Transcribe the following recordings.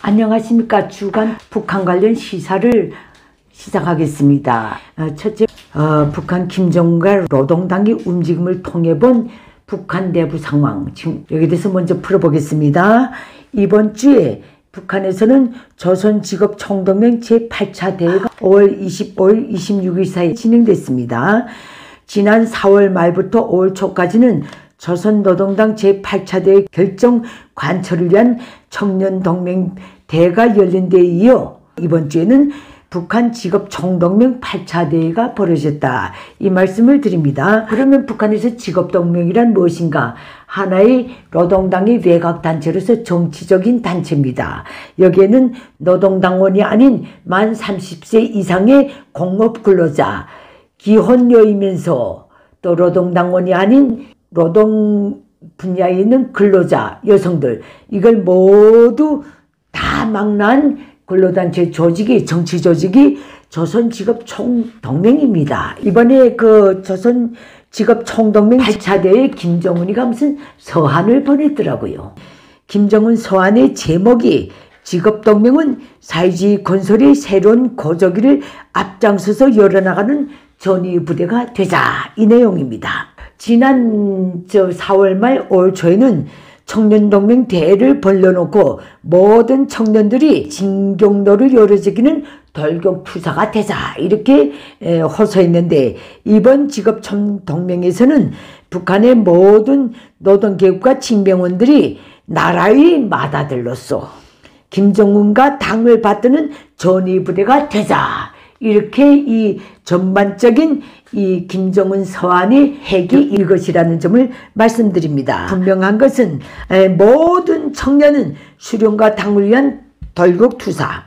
안녕하십니까. 주간 북한 관련 시사를 시작하겠습니다. 첫째, 북한 김정은과 노동당의 움직임을 통해 본 북한 내부 상황, 지금 여기에 대해서 먼저 풀어보겠습니다. 이번 주에 북한에서는 조선직업총동맹 제8차 대회가 5월 25일, 26일 사이에 진행됐습니다. 지난 4월 말부터 5월 초까지는 조선노동당 제8차 대회 결정 관철을 위한 청년동맹 대회가 열린 데에 이어 이번 주에는 북한 직업총동맹 8차 대회가 벌어졌다. 이 말씀을 드립니다. 그러면 북한에서 직업동맹이란 무엇인가? 하나의 노동당의 외곽단체로서 정치적인 단체입니다. 여기에는 노동당원이 아닌 만 30세 이상의 공업근로자, 기혼녀이면서 또 노동당원이 아닌 노동 분야에 있는 근로자, 여성들, 이걸 모두 다 망라한 근로단체 조직이, 정치 조직이 조선직업총동맹입니다. 이번에 그 조선직업총동맹 8차 대회에 김정은이가 무슨 서한을 보냈더라고요. 김정은 서한의 제목이 직업동맹은 사회주의 건설의 새로운 고조기를 앞장서서 열어나가는 전위 부대가 되자, 이 내용입니다. 지난 4월 말 5월 초에는 청년동맹 대회를 벌려놓고 모든 청년들이 진경로를 열어제기는 돌격투사가 되자, 이렇게 호소했는데, 이번 직업총동맹에서는 북한의 모든 노동계급과 징병원들이 나라의 맏아들로서 김정은과 당을 받드는 전위부대가 되자, 이렇게 이 전반적인 이 김정은 서한의 핵이 이것이라는 점을 말씀드립니다. 분명한 것은 모든 청년은 수령과 당을 위한 돌격투사,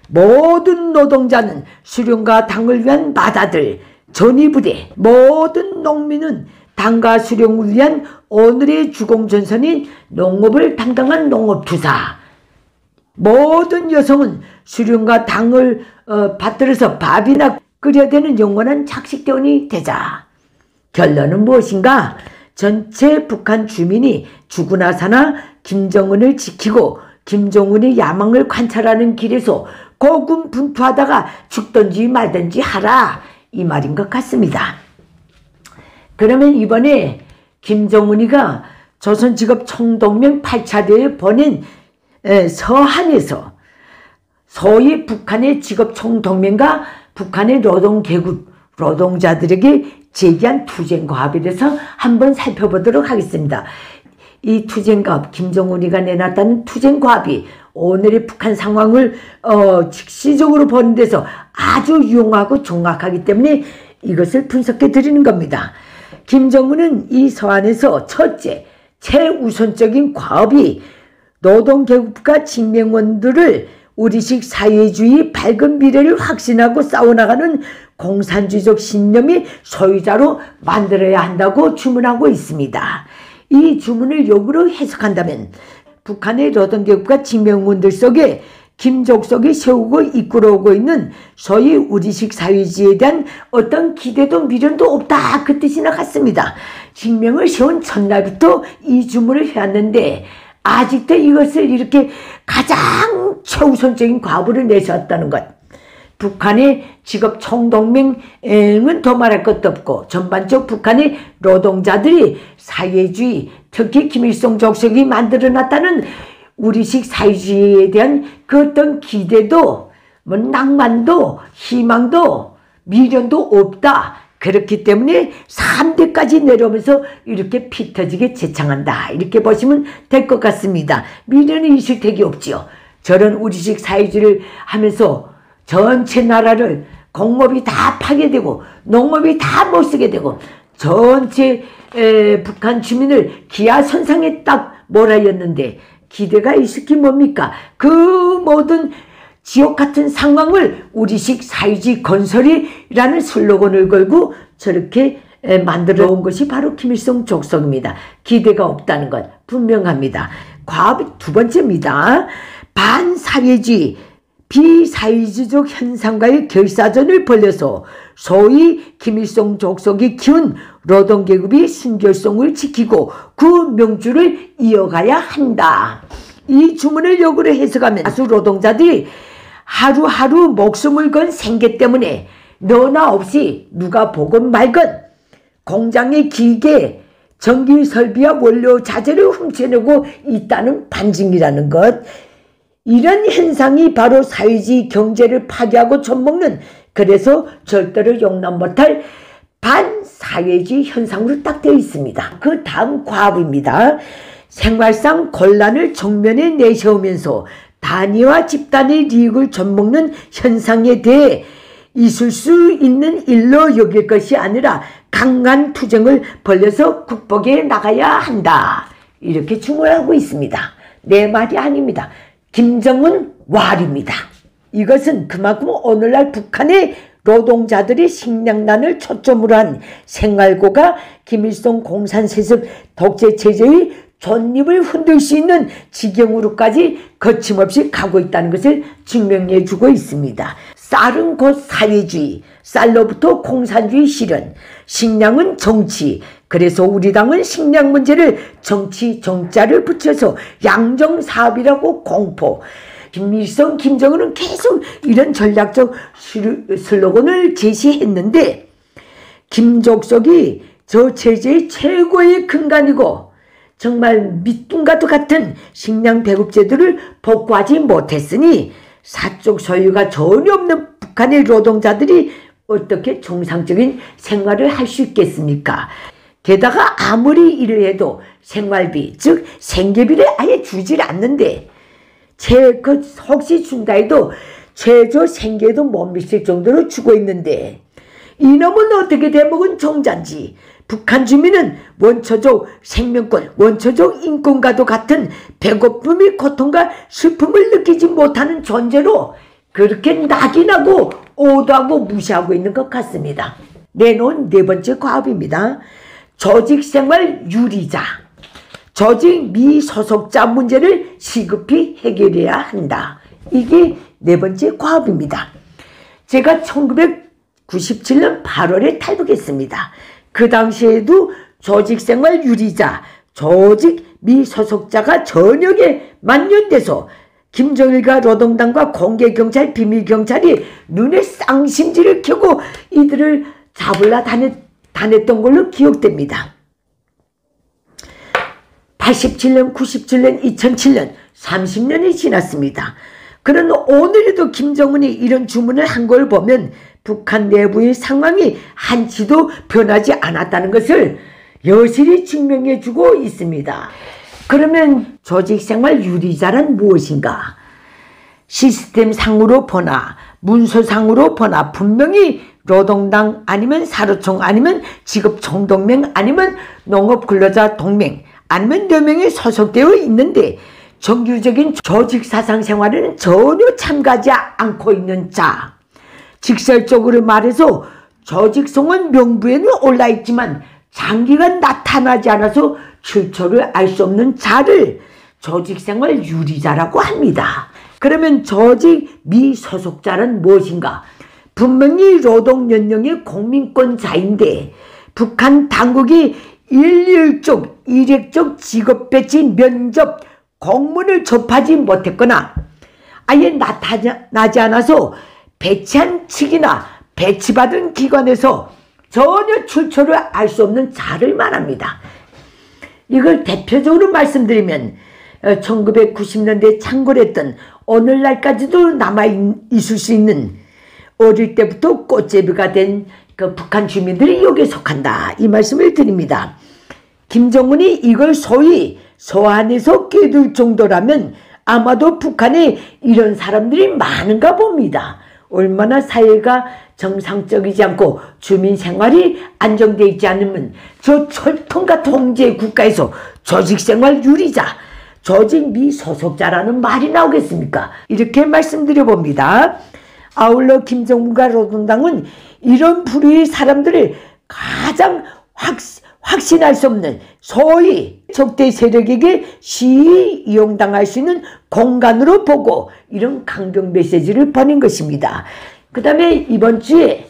모든 노동자는 수령과 당을 위한 맏아들, 전위부대, 모든 농민은 당과 수령을 위한 오늘의 주공전선인 농업을 담당한 농업투사, 모든 여성은 수령과 당을 받들어서 밥이나 끓여대는 영원한 착식대원이 되자. 결론은 무엇인가? 전체 북한 주민이 죽으나 사나 김정은을 지키고 김정은의 야망을 관찰하는 길에서 고군분투하다가 죽든지 말든지 하라, 이 말인 것 같습니다. 그러면 이번에 김정은이가 조선직업총동맹 8차 대회에 보낸 서한에서 소위 북한의 직업총동맹과 북한의 노동계급, 노동자들에게 제기한 투쟁과업에 대해서 한번 살펴보도록 하겠습니다. 이 투쟁과업, 김정은이가 내놨다는 투쟁과업이 오늘의 북한 상황을 직시적으로 보는 데서 아주 유용하고 정확하기 때문에 이것을 분석해 드리는 겁니다. 김정은은 이 서한에서 첫째, 최우선적인 과업이 노동계급과 징병원들을 우리식 사회주의 밝은 미래를 확신하고 싸워나가는 공산주의적 신념의 소유자로 만들어야 한다고 주문하고 있습니다. 이 주문을 역으로 해석한다면 북한의 노동계급과 징병원들 속에 김족석이 세우고 이끌어오고 있는 소위 우리식 사회주의에 대한 어떤 기대도 미련도 없다, 그 뜻이나 같습니다. 징병을 세운 첫날부터 이 주문을 해왔는데 아직도 이것을 이렇게 가장 최우선적인 과부를 내세웠다는 것. 북한의 직업총동맹은 더 말할 것도 없고 전반적 북한의 노동자들이 사회주의, 특히 김일성 주석이 만들어놨다는 우리식 사회주의에 대한 그 어떤 기대도, 뭐 낭만도, 희망도, 미련도 없다. 그렇기 때문에 3대까지 내려오면서 이렇게 피 터지게 재창한다, 이렇게 보시면 될 것 같습니다. 미련의 일식택이 없지요. 저런 우리식 사회주의를 하면서 전체 나라를 공업이 다 파괴되고 농업이 다 못쓰게 되고 전체 북한 주민을 기아선상에 딱 몰아였는데 기대가 있을 게 뭡니까? 그 모든 지옥 같은 상황을 우리식 사회주의 건설이라는 슬로건을 걸고 저렇게 만들어 온 것이 바로 김일성 족속입니다. 기대가 없다는 것 분명합니다. 과업이 두 번째입니다. 반사회주의, 비사회주의적 현상과의 결사전을 벌려서 소위 김일성 족속이 키운 노동계급이 순결성을 지키고 그 명주를 이어가야 한다. 이 주문을 역으로 해석하면 다수 노동자들이 하루하루 목숨을 건 생계 때문에 너나 없이 누가 보건 말건 공장의 기계, 전기 설비와 원료 자재를 훔쳐내고 있다는 반증이라는 것. 이런 현상이 바로 사회주의 경제를 파괴하고 젖먹는, 그래서 절대로 용납 못할 반사회주의 현상으로 딱 되어 있습니다. 그 다음 과업입니다. 생활상 곤란을 정면에 내세우면서 단위와 집단의 이익을 젖먹는 현상에 대해 있을 수 있는 일로 여길 것이 아니라 강한 투쟁을 벌여서 극복해 나가야 한다. 이렇게 주문하고 있습니다. 내 말이 아닙니다. 김정은 왈입니다. 이것은 그만큼 오늘날 북한의 노동자들의 식량난을 초점으로 한 생활고가 김일성 공산세습 독재체제의 존립을 흔들 수 있는 지경으로까지 거침없이 가고 있다는 것을 증명해 주고 있습니다. 쌀은 곧 사회주의, 쌀로부터 공산주의 실현, 식량은 정치. 그래서 우리 당은 식량 문제를 정치 정자를 붙여서 양정사업이라고 공포. 김일성, 김정은은 계속 이런 전략적 슬로건을 제시했는데 김족석이 저 체제의 최고의 근간이고 정말 밑둥과도 같은 식량 배급 제도를 복구하지 못했으니 사적 소유가 전혀 없는 북한의 노동자들이 어떻게 정상적인 생활을 할 수 있겠습니까? 게다가 아무리 일을 해도 생활비, 즉 생계비를 아예 주질 않는데 혹시 준다 해도 최저 생계도 못 미칠 정도로 주고 있는데 이놈은 어떻게 대목은 종자인지 북한 주민은 원초적 생명권, 원초적 인권과도 같은 배고픔의 고통과 슬픔을 느끼지 못하는 존재로 그렇게 낙인하고 오도하고 무시하고 있는 것 같습니다. 내놓은 네 번째 과업입니다. 조직생활 유리자, 조직 미소속자 문제를 시급히 해결해야 한다. 이게 네 번째 과업입니다. 제가 1997년 8월에 탈북했습니다. 그 당시에도 조직생활 유리자, 조직 미소속자가 전역에 만연돼서 김정일과 노동당과 공개경찰, 비밀경찰이 눈에 쌍심지를 켜고 이들을 잡으려 다녔던 걸로 기억됩니다. 87년, 97년, 2007년 30년이 지났습니다. 그런 오늘에도 김정은이 이런 주문을 한 걸 보면 북한 내부의 상황이 한치도 변하지 않았다는 것을 여실히 증명해 주고 있습니다. 그러면 조직생활 유리자란 무엇인가? 시스템상으로 보나 문서상으로 보나 분명히 노동당 아니면 사료총 아니면 직업총동맹 아니면 농업근로자동맹 아니면 몇 명이 소속되어 있는데 정규적인 조직사상 생활에는 전혀 참가하지 않고 있는 자, 직설적으로 말해서 조직성은 명부에는 올라있지만 장기간 나타나지 않아서 출처를 알 수 없는 자를 조직생활 유리자라고 합니다. 그러면 조직 미소속자는 무엇인가? 분명히 노동연령의 공민권자인데 북한 당국이 일률적, 일획적 직업배치 면접 공문을 접하지 못했거나 아예 나타나지 않아서 배치한 측이나 배치받은 기관에서 전혀 출처를 알 수 없는 자를 말합니다. 이걸 대표적으로 말씀드리면 1990년대에 창궐했던 오늘날까지도 남아있을 수 있는 어릴 때부터 꽃제비가 된 그 북한 주민들이 여기에 속한다. 이 말씀을 드립니다. 김정은이 이걸 소위 소환해서 꿰둘 정도라면 아마도 북한에 이런 사람들이 많은가 봅니다. 얼마나 사회가 정상적이지 않고 주민 생활이 안정되어 있지 않으면 저 철통과 통제 국가에서 조직생활 유리자, 조직 미소속자라는 말이 나오겠습니까? 이렇게 말씀드려 봅니다. 아울러 김정은과 노동당은 이런 부류의 사람들을 가장 확신할 수 없는 소위 적대 세력에게 시위 이용당할 수 있는 공간으로 보고 이런 강경 메시지를 보낸 것입니다. 그 다음에 이번 주에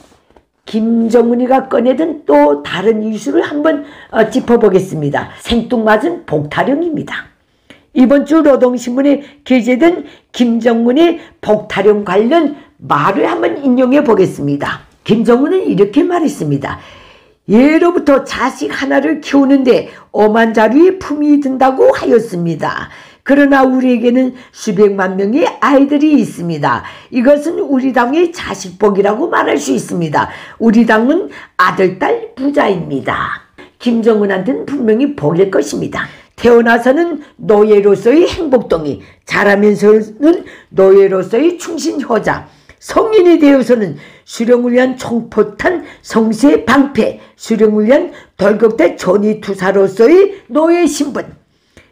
김정은이가 꺼내든 또 다른 이슈를 한번 짚어보겠습니다. 생뚱맞은 복타령입니다. 이번 주 노동신문에 게재된 김정은의 북타령 관련 말을 한번 인용해 보겠습니다. 김정은은 이렇게 말했습니다. 예로부터 자식 하나를 키우는데 엄한 자루에 품이 든다고 하였습니다. 그러나 우리에게는 수백만 명의 아이들이 있습니다. 이것은 우리 당의 자식복이라고 말할 수 있습니다. 우리 당은 아들, 딸 부자입니다. 김정은한테는 분명히 복일 것입니다. 태어나서는 노예로서의 행복동이, 자라면서는 노예로서의 충신효자, 성인이 되어서는 수령을 위한 총포탄 성세 방패, 수령을 위한 돌격대 전이투사로서의 노예 신분,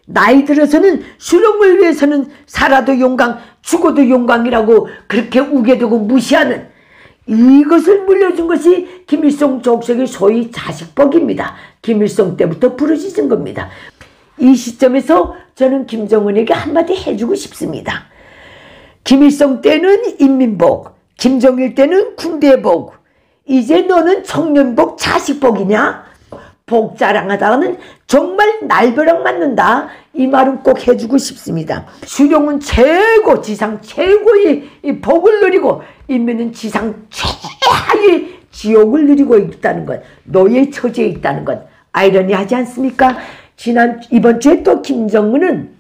나이 들어서는 수령을 위해서는 살아도 용광, 죽어도 용광이라고 그렇게 우겨두고 무시하는, 이것을 물려준 것이 김일성 족속의 소위 자식복입니다. 김일성 때부터 부르짖은 겁니다. 이 시점에서 저는 김정은에게 한마디 해주고 싶습니다. 김일성 때는 인민복, 김정일 때는 군대복, 이제 너는 청년복, 자식복이냐? 복 자랑하다가는 정말 날벼락 맞는다. 이 말은 꼭 해주고 싶습니다. 수령은 최고, 지상 최고의 이 복을 누리고 인민은 지상 최하의 지옥을 누리고 있다는 것, 노예 처지에 있다는 것, 아이러니하지 않습니까? 이번 주에 또 김정은은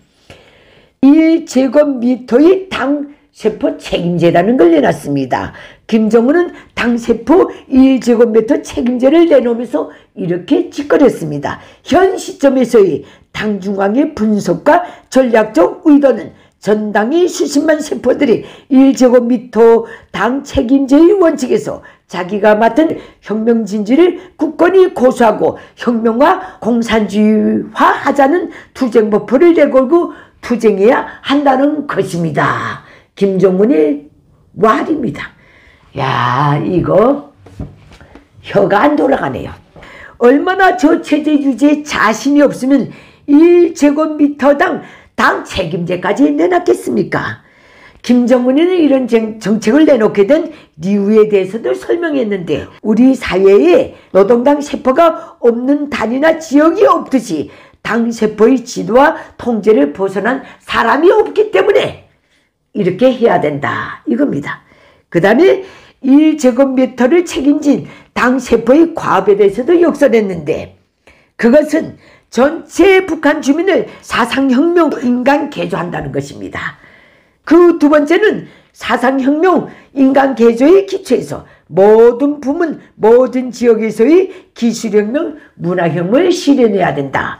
1제곱미터의 당세포 책임제라는 걸 내놨습니다. 김정은은 당세포 1제곱미터 책임제를 내놓으면서 이렇게 짓거렸습니다. 현 시점에서의 당 중앙의 분석과 전략적 의도는 전당의 수십만 세포들이 1제곱미터 당 책임제의 원칙에서 자기가 맡은 혁명 진지를 굳건히 고수하고 혁명화 공산주의화 하자는 투쟁 목표를 내걸고 투쟁해야 한다는 것입니다. 김정은의 말입니다. 야, 이거 혀가 안 돌아가네요. 얼마나 저 체제 유지에 자신이 없으면 1제곱미터당 당 책임제까지 내놨겠습니까? 김정은이는 이런 정책을 내놓게 된 이유에 대해서도 설명했는데, 우리 사회에 노동당 세포가 없는 단위나 지역이 없듯이 당 세포의 지도와 통제를 벗어난 사람이 없기 때문에 이렇게 해야 된다, 이겁니다. 그 다음에 1제곱미터를 책임진 당 세포의 과업에 대해서도 역설했는데, 그것은 전체 북한 주민을 사상혁명 인간 개조한다는 것입니다. 그 두 번째는 사상혁명 인간 개조의 기초에서 모든 부문, 모든 지역에서의 기술혁명, 문화혁명을 실현해야 된다.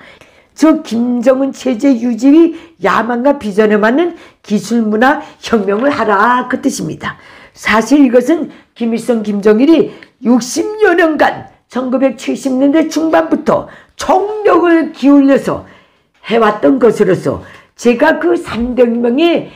저 김정은 체제 유지의 야망과 비전에 맞는 기술문화혁명을 하라, 그 뜻입니다. 사실 이것은 김일성, 김정일이 60여 년간 1970년대 중반부터 총력을 기울여서 해왔던 것으로서, 제가 그 300명의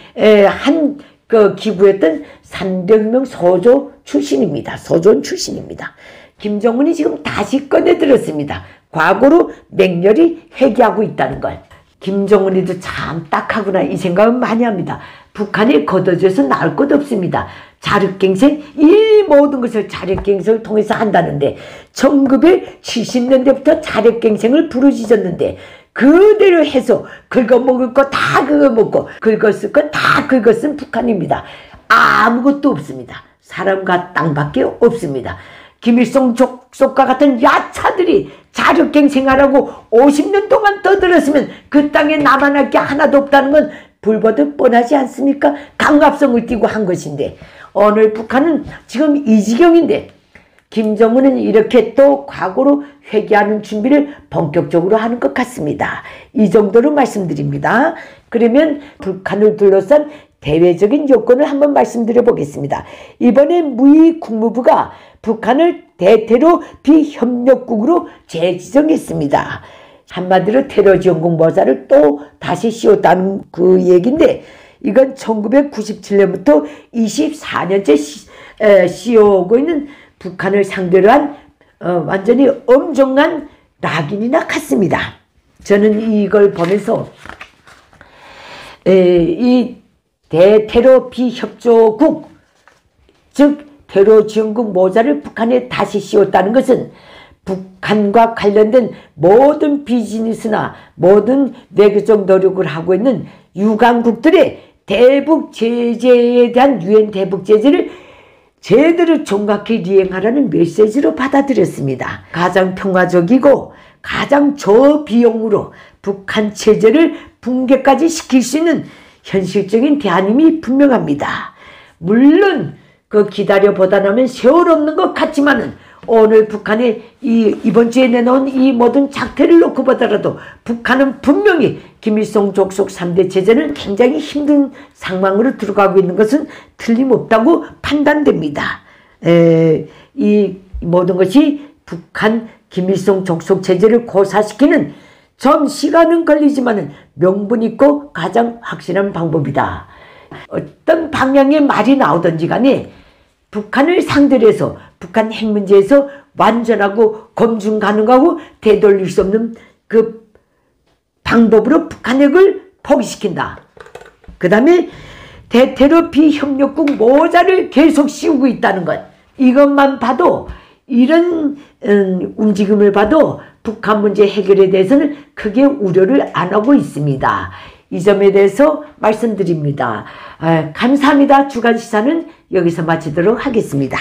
기부했던 300명 소조 출신입니다. 소존 출신입니다. 김정은이 지금 다시 꺼내들었습니다. 과거로 맹렬히 회귀하고 있다는 걸. 김정은이도 참 딱하구나, 이 생각은 많이 합니다. 북한이 걷어져서 나을 것 없습니다. 자력갱생, 이 모든 것을 자력갱생을 통해서 한다는데, 1970년대부터 자력갱생을 부르짖었는데, 그대로 해서 긁어먹을 거 다 긁어먹고 긁었을 거 다 긁었은 북한입니다. 아무것도 없습니다. 사람과 땅밖에 없습니다. 김일성 족속과 같은 야차들이 자력갱생하라고 50년 동안 떠들었으면 그 땅에 남아날 게 하나도 없다는 건 불보듯 뻔하지 않습니까? 강압성을 띠고 한 것인데, 오늘 북한은 지금 이 지경인데, 김정은은 이렇게 또 과거로 회귀하는 준비를 본격적으로 하는 것 같습니다. 이 정도로 말씀드립니다. 그러면 북한을 둘러싼 대외적인 요건을 한번 말씀드려 보겠습니다. 이번에 무이 국무부가 북한을 대테러 비협력국으로 재지정했습니다. 한마디로 테러지원국 모자를 또 다시 씌웠다는 그 얘기인데, 이건 1997년부터 24년째 씌워오고 있는 북한을 상대로 한 완전히 엄정한 낙인이나 같습니다. 저는 이걸 보면서 이 대테러 비협조국, 즉 테러 지원국 모자를 북한에 다시 씌웠다는 것은 북한과 관련된 모든 비즈니스나 모든 외교적 노력을 하고 있는 유관국들의 대북 제재에 대한 유엔 대북 제재를 제대로 정확히 이행하라는 메시지로 받아들였습니다. 가장 평화적이고 가장 저비용으로 북한 체제를 붕괴까지 시킬 수 있는 현실적인 대안임이 분명합니다. 물론 그 기다려보다는 세월 없는 것 같지만은 오늘 북한이 이번 주에 내놓은 이 모든 작태를 놓고 보더라도 북한은 분명히 김일성 족속 3대 체제는 굉장히 힘든 상황으로 들어가고 있는 것은 틀림없다고 판단됩니다. 이 모든 것이 북한 김일성 족속 체제를 고사시키는 좀 시간은 걸리지만은 명분 있고 가장 확실한 방법이다. 어떤 방향의 말이 나오든지 간에 북한을 상대로 해서 북한 핵 문제에서 완전하고 검증 가능하고 되돌릴 수 없는 그 방법으로 북한 핵을 포기시킨다. 그 다음에 대테러 비협력국 모자를 계속 씌우고 있다는 것. 이것만 봐도 이런 움직임을 봐도 북한 문제 해결에 대해서는 크게 우려를 안 하고 있습니다. 이 점에 대해서 말씀드립니다. 감사합니다. 주간 시사는 여기서 마치도록 하겠습니다.